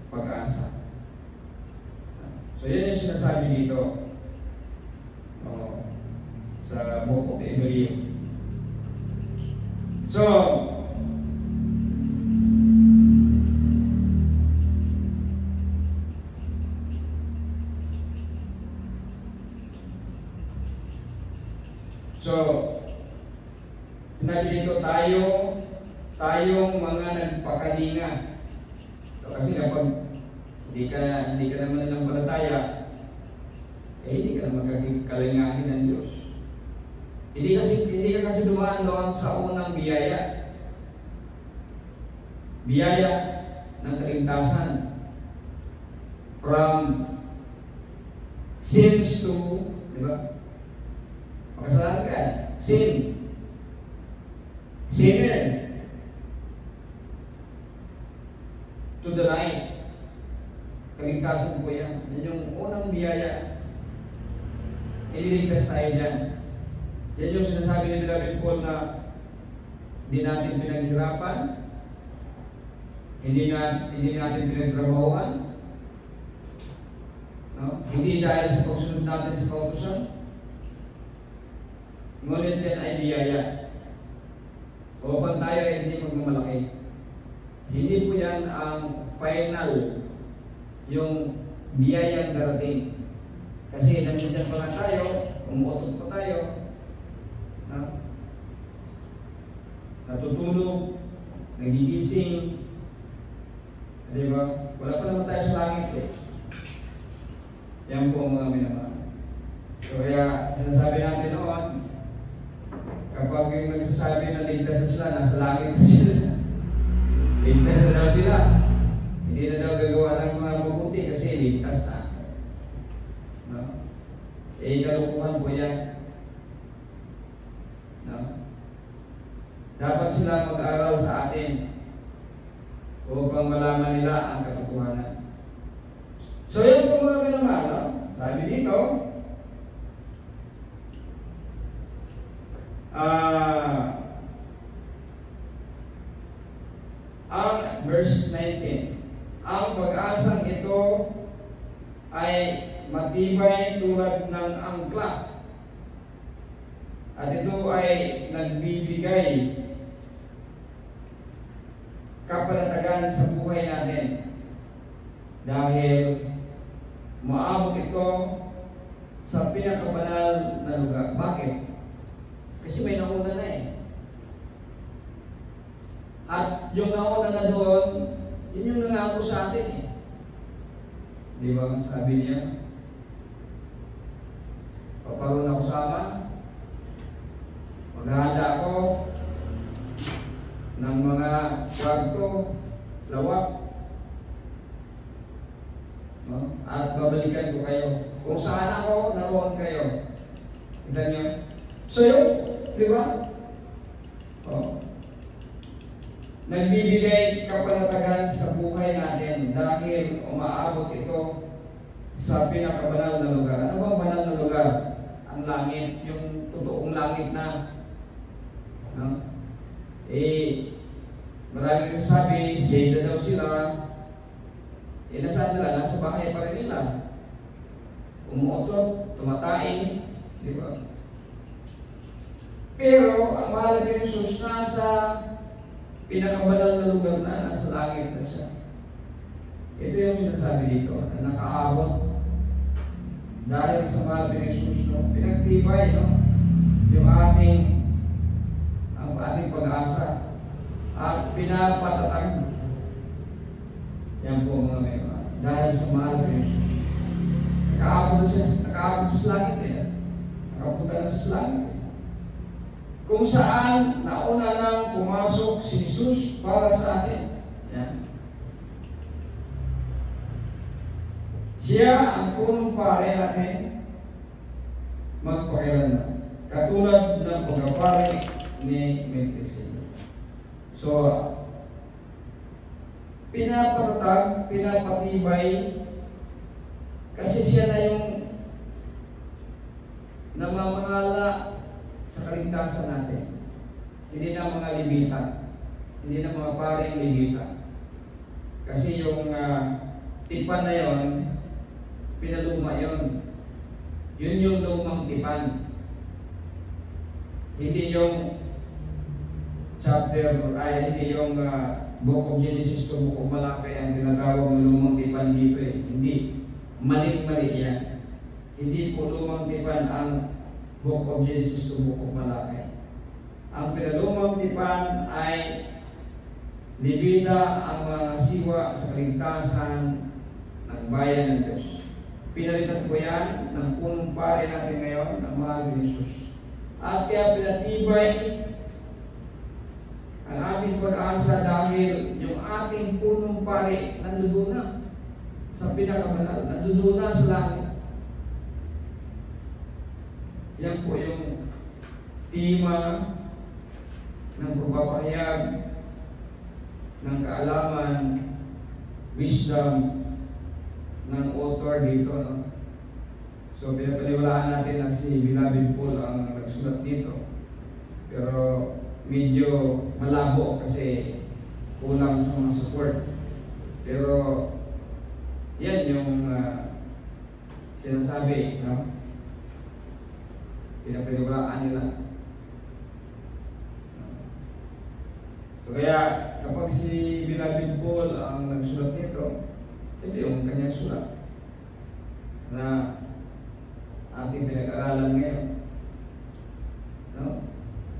S3: pag-asa. So yan yung sinasabi dito sa Book of Hebrews. So, sinabi dito tayong mga nagpakalinga. So, kasi kapag hindi ka naman nanampalataya, hindi ka naman kalingahin ng Diyos. Hindi ka kasi dumaan doon sa unang biyaya. Biyaya ng kaligtasan. From sins to, di ba? Makasalanan ka. Sinner to the right. Kaligtasan po yan. Yan yung unang biyaya. Iniligtas tayo dyan. Yan yung sinasabi ni Beloved Paul na hindi natin pinaghirapan, hindi natin pinagtrabahuan, no? Hindi dahil sa pagsunod natin sa kautusan, ngunit yan ay biyaya. Upang tayo ay hindi magmamalaki. Hindi po yan ang final, yung biyayang darating. Kasi nandiyan pa nga tayo, umutot pa tayo, natutulog, nagigising, di ba? Wala pa naman tayo sa langit eh. Yan po ang mga minamahal. So kaya sinasabi natin noon, kapag yung nagsasabi na ligtas na sila, nasa langit na sila. Ligtas na daw sila. Hindi na daw gagawa ng mga mabuti kasi ligtas na. No? Kalukuhan po yan. No? Dapat sila mag-aral sa atin upang malaman nila ang katotohanan. So yun po mga minamahal, sabi dito, ang verse 19, ang pag-asang ito ay matibay tulad ng angkla at ito ay nagbibigay kapanatagan sa buhay natin dahil maabot ito sa pinakabanal na lugar. Bakit? Kasi may nauna na eh. At yung nauna na doon, yun yung nangako sa atin eh. Di ba? Sabi niya, paparoon ako sama, maghahanda ako ng mga kwarto, lawak, no? At babalikan ko kayo. Kung saan ako, naroon kayo. Kita niyo? So yun, di ba? Oh. Nagbibigay kapanatagan sa buhay natin dahil umaabot ito sa pinakabanal na lugar. Ano bang banal na lugar? Ang langit, yung totoong langit na. No? Maraming nagsasabi, saved na daw sila. Nasaan sila? Nasa bahay pa rin nila. Umuotot, tumatay, di ba? Pero, ang mahalaga yung Jesus nasa pinakabanal na lugar na, nasa langit na siya. Ito yung sinasabi dito, na nakaabot dahil sa mahalaga yung Jesus, no? Pinagtibay, no? Yung ating pag-asa at pinapatatag. Yan po mga may dahil sa mahal ko yung Jesus. Nakaabot sa langit eh. Nakapunta na sa langit eh. Kung saan nauna nang pumasok si Jesus para sa akin. Yan. Siya ang punong pare natin magpakailanman. Katulad ng pagkapare ni Melchizedek. So, pinapatatag, pinapatibay, kasi siya na yung namamahala sa kaligtasan natin. Hindi na mga Levita, hindi na mga paring Levita. Kasi yung tipan na yon, pinaluma yon. Yun yung lumang tipan. Hindi yung hindi yung Book of Genesis to Book of Malachi ang tinatawag ng lumang tipan dito eh. Hindi. Mali yan. Hindi po lumang tipan ang Book of Genesis to Book of Malachi. Ang pinalumang tipan ay Levita ang mga siwa sa kaligtasan ng bayan ng Diyos. Pinalitan ko yan ng punong pare natin ngayon, ng mahal ni Jesus. At kaya pinatibay ang ating pag-asa dahil yung ating punong pare nandoon na sa pinakabanal, nandoon na sa langit. Yan po yung tema ng pagpapahayag ng kaalaman, wisdom ng author dito. No? So pinapaniwalaan natin na si Beloved Paul ang nagsulat dito. Pero medyo malabo kasi kulang sa mga support. Pero yan yung sinasabi, no? Pinapaniwalaan nila. So kaya kapag si Beloved Paul ang nagsulat nito, ito yung kanyang sulat na ating pinag-aralan ngayon. No?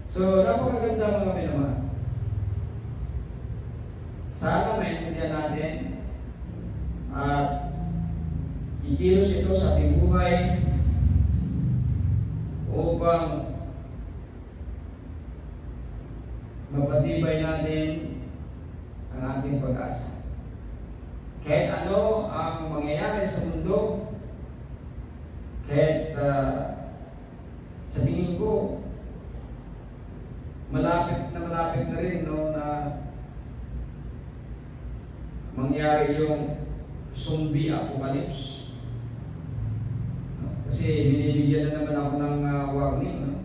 S3: So, napakaganda mga minamahal. Sana maintindihan natin at kikilos ito sa ating buhay upang mapatibay natin ang ating pag-asa. Kahit ano ang mangyayari sa mundo, kahit sa tingin ko, malapit na rin no, na mangyari yung zombie apocalypse. No? Kasi binibigyan na naman ako ng warning. No?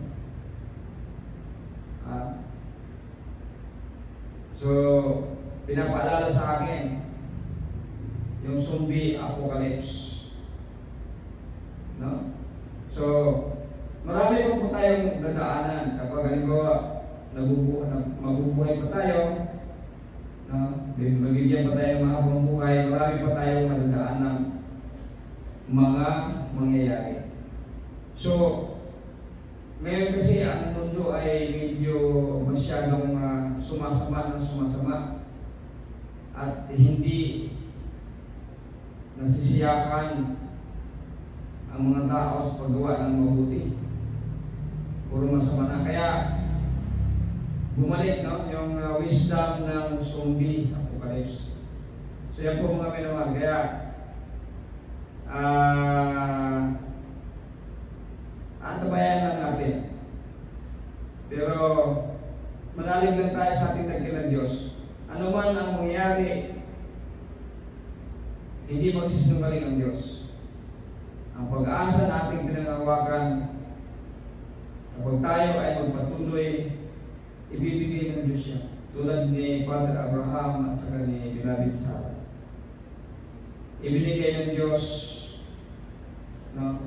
S3: So, pinapaalala sa akin yung zombie apocalypse. No? So, marami pa po tayong dadaanan kapag halimbawa mabubuhay pa tayo, no? Magigyan pa tayo mahabang buhay, marami pa tayong madadaan ng mga mangyayari. So, ngayon kasi ang mundo ay medyo masyadong sumasama at hindi nasisiyakan ang mga tao sa paggawa ng mabuti. Puro masama na. Kaya bumalik, no, yung wisdom ng zombie apocalypse. So yan po mga minamahal. Kaya antabayan lang natin. Pero manalig lang tayo sa ating dakilang Diyos. Ano man ang mangyari, hindi magsisinungaling ang Diyos. Ang pag-asa na ating pinangawakan, kapag tayo ay magpatuloy, ibibigay ng Diyos siya. Tulad ni Father Abraham at saka ni Beloved Sarah. Ibinigay ng Diyos, no,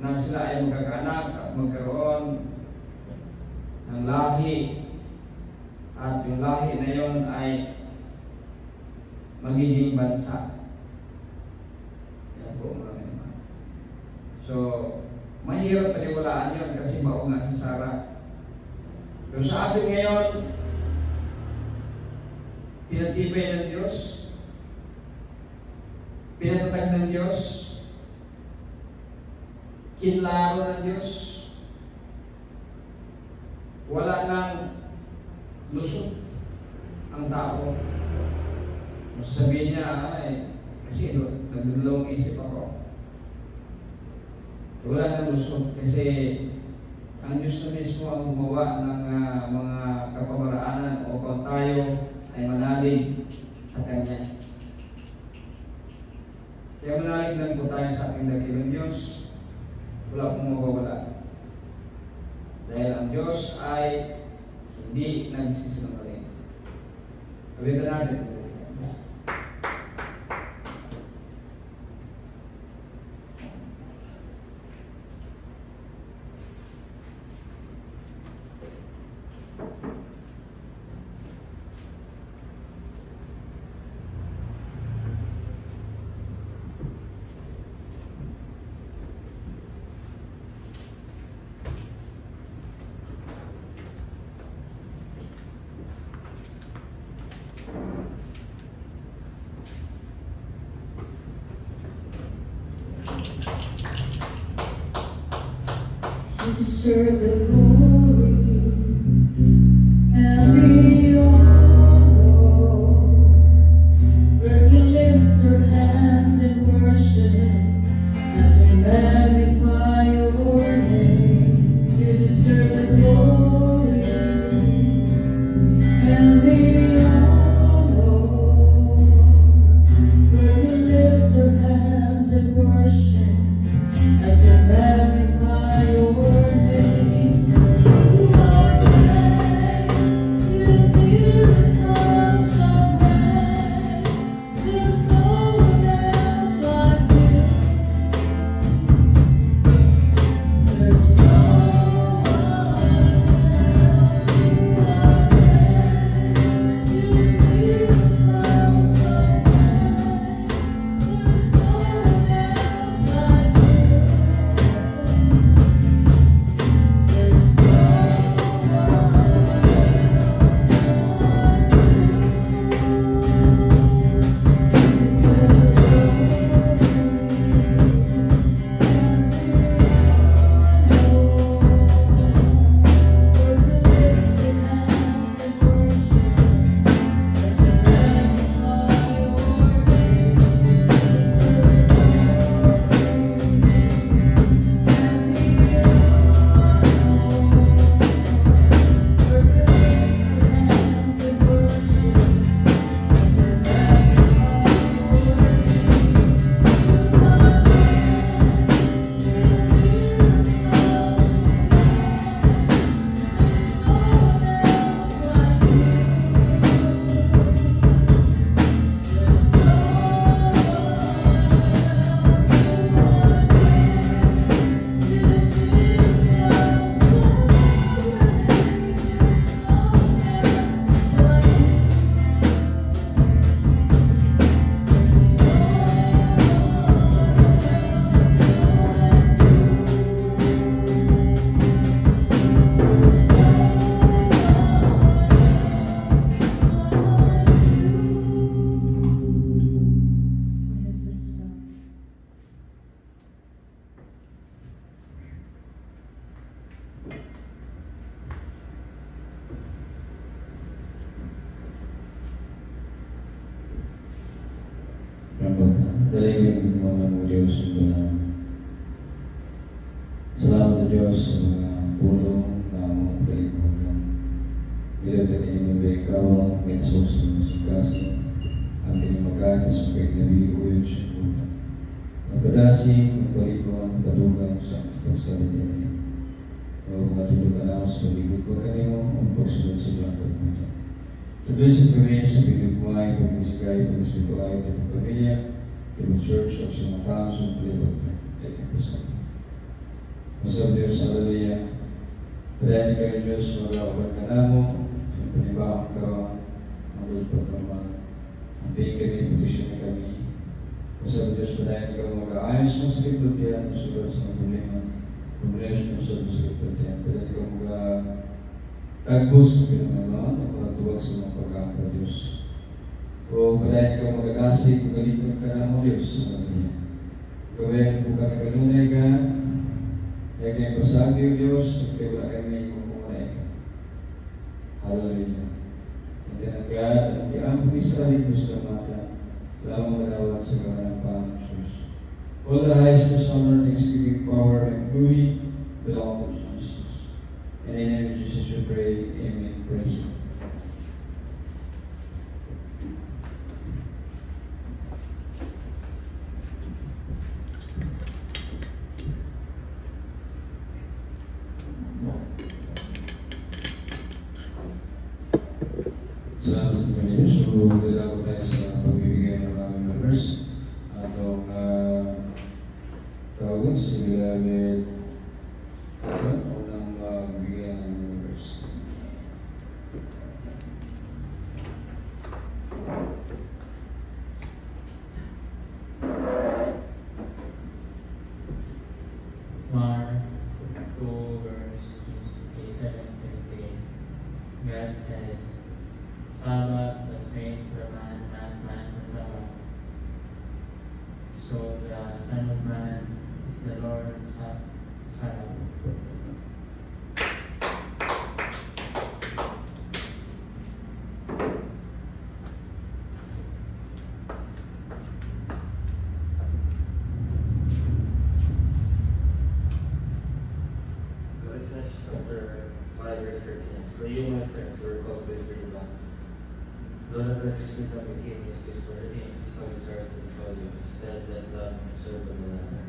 S3: na sila ay magkakaanak at magkaroon ng lahi, at yung lahi na yon ay magiging bansa. Yan po mga naman. So, mahirap paniwalaan yun kasi maong nga si Sarah. Pero sa atin ngayon, pinatibay ng Diyos, pinatatag ng Diyos, kinlaro ng Diyos, wala nang lusot ang tao. Sabihin niya, ay, kasi nagdalawang isip ako. Wala nang lusot kasi ang Diyos na mismo ang gumawa ng mga kapamaraanan upang tayo ay manalig sa Kanya. Kaya manalig lang po tayo sa ating dakilang Diyos. Wala pong mawawala. Dahil ang Diyos ay hindi nagsisinungaling. Kabitan natin.
S2: You deserve the glory and the honor. When we lift our hands in worship as we magnify your name, you deserve the glory and the honor. When we lift our hands in worship as we magnify your name.
S1: Dalangin mo naman mo Diyos na salamat sa Diyos sa mga pulong na mga kalimutan. Dilagdagan mo ba ikaw ang may sos ng sukasi ang pinamagana sa pagnabigoy siya puta. Nagpadasi, magpalikon, padugang sa pagsalita niya. O matulugan ako sa paligid ko kanimo ang pagsunod sa langkad mo niya. Tuloy sa pamilya sa pinagbuhay, pagmisigay, pagmisigay, sa pamilya, sa church, o sa mga tao, sa palibot na ipagpasal. Masab Diyos, hallelujah. Padayan kayo Diyos, mag-aawag ka na mo, yung panibakang ka, matulog pagkamang, ang pingin kami, putisyon na kami. Masab Diyos, padayan ikaw mag-aayos mo sa kipultihan, masulat sa mga problema, problema sa kipultihan. Padayan ikaw mag-tagbos ng pinangalaan, ang pagtuwag sa mga pagkakampa Diyos. O padayan ikaw mag-agasig, magalikon ka na mo Diyos, hallelujah. Gawin po kami kanunay ka, kaya kayo pasabi o Diyos, kaya wala kami kumunay ka. Hallelujah. And then ang God, ang kiampo isalit mo sa mata, lamang malawat sa karanang Panginoon Diyos. All the highest most honor, thanksgiving, power, and glory belong to Jesus. And in the name of Jesus we pray, amen. Praise God. Salamat sa Panginoon. So, dala ko tayo sa pagbibigay ng aming verse. Atong tawagan si Beloved unang magbigay ng verse.
S4: Mark 2 verse 27-28. God said, Sabbath was made for man, not man for Sabbath. So the Son of Man is the Lord of Sabbath.
S5: Galatians chapter 5 verse 13. So you, my friends, who are called by free love, do not let your spirit of wickedness be for the things physical desires to control you. Instead, let love to serve one another.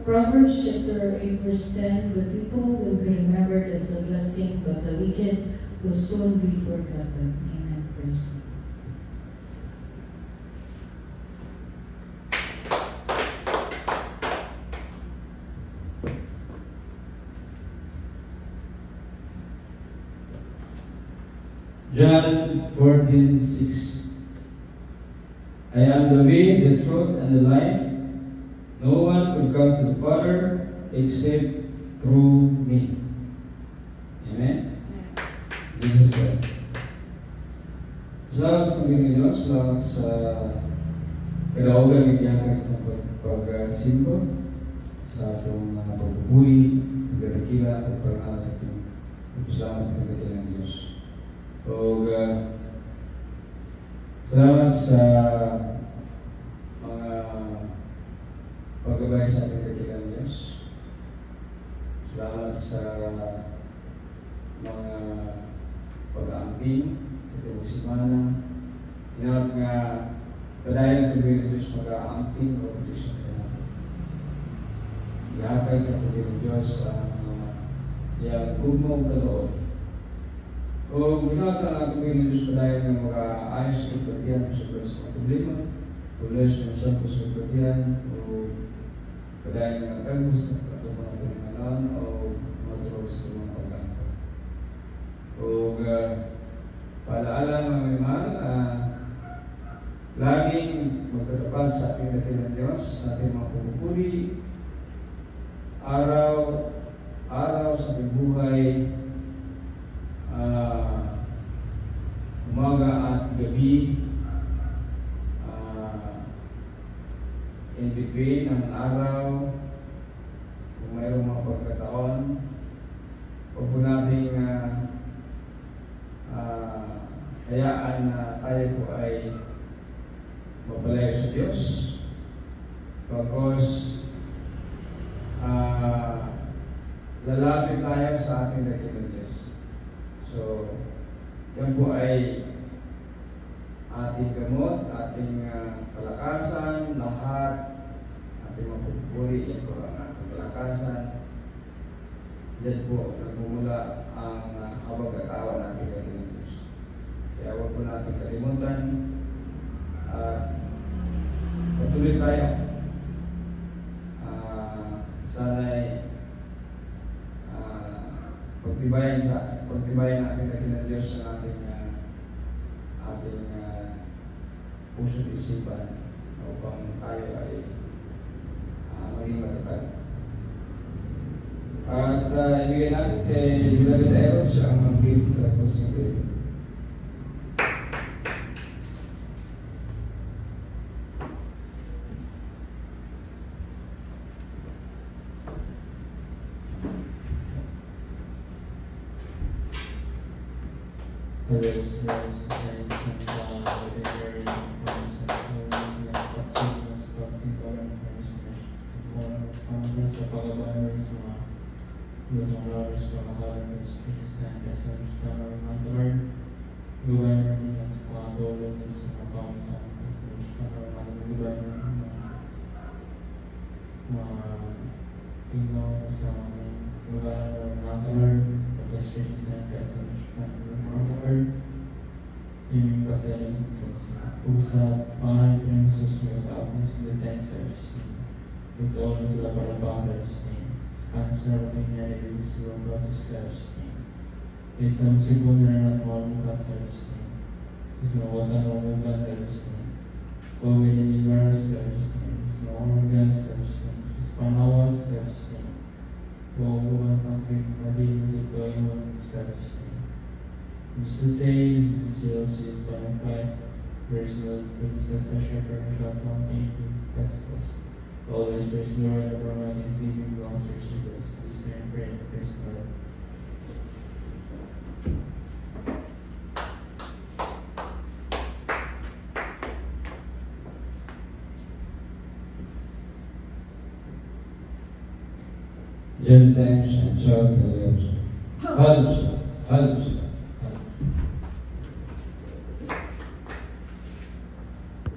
S2: Proverbs chapter 8 verse 10, the people will be remembered as a blessing, but the wicked will soon be forgotten. Amen. Praise God.
S1: John 14:6. I am the way, the truth, and the life. No one can come to the Father except through me. Amen? Jesus said. Salamat sa Panginoon, salamat sa kadaugan ng iyakas ng pagsimbo sa atong pagpupuri, pagkakila, pagparangal sa ating salamat sa katilang Diyos. O salamat sa mga paggabay sa ating katilang Diyos. Salamat sa mga pag-aamping sa tiwag simana. Tinawag nga padayon ng Panginoon Diyos mag-aamping o proteksyon ka natin. Ihatag sa Panginoon Diyos ang iyang gugmong kaloob. O ginawag ng ating Panginoon Diyos padayon ng mag-aayos sa kapatian sa mga problema, tuloy sa mga santo sa kapatian, o padayon ng tagbos ng atong mga pinangalan o matulog sa mga pagkakot. O paalaala mga may mahal, laging magkatapat sa ating dakilang Diyos, sa ating mga pumupuri, araw sa
S3: malapit tayo sa ating dakilang Diyos. So, yan po ay ating gamot, ating kalakasan, lahat, ating mapupuri, yan po ang ating kalakasan. Yan po, nagmumula ang habag-atawan natin dakilang Diyos. Kaya huwag po natin kalimutan at patuloy tayo. Sana'y pagtibayan natin dakilang Diyos sa ating puso't isipan upang tayo ay maging matatag. At ibigay natin kay David Aaron siya ang mag-lead sa closing prayer.
S4: Others, those who say some God, the very promise of holiness, but sweetness, but simple and transmission. Congress of Pagabayers, with no lovers from a harvest, peace and message, Donor Mandor, Governing as Quado, Lucas, and Accountant, message, Donor Mandor, Pino, Sami, Governing Mandor, Pedestrians and Passage, Mandor, Himing Paseros, Usa, Pai, Princess, was out into the thanks of his name. It's always the Parabata of his name. Answer of humanity is your brother's name. It's a simple and normal cuts of his name. It's no what a normal cut of his name. Go with the universe of his name. It's no organs of his name. It's Panawas of his name. Go over passing body with the going on of his name. It's the same, it's the is by five. There's no predecessor shepherd, shall contain Texas. Always praise the Lord of our and saving belongs to Jesus. This name pray and praise the Lord.
S1: Journey times and shout hallelujah. Hallelujah. Hallelujah.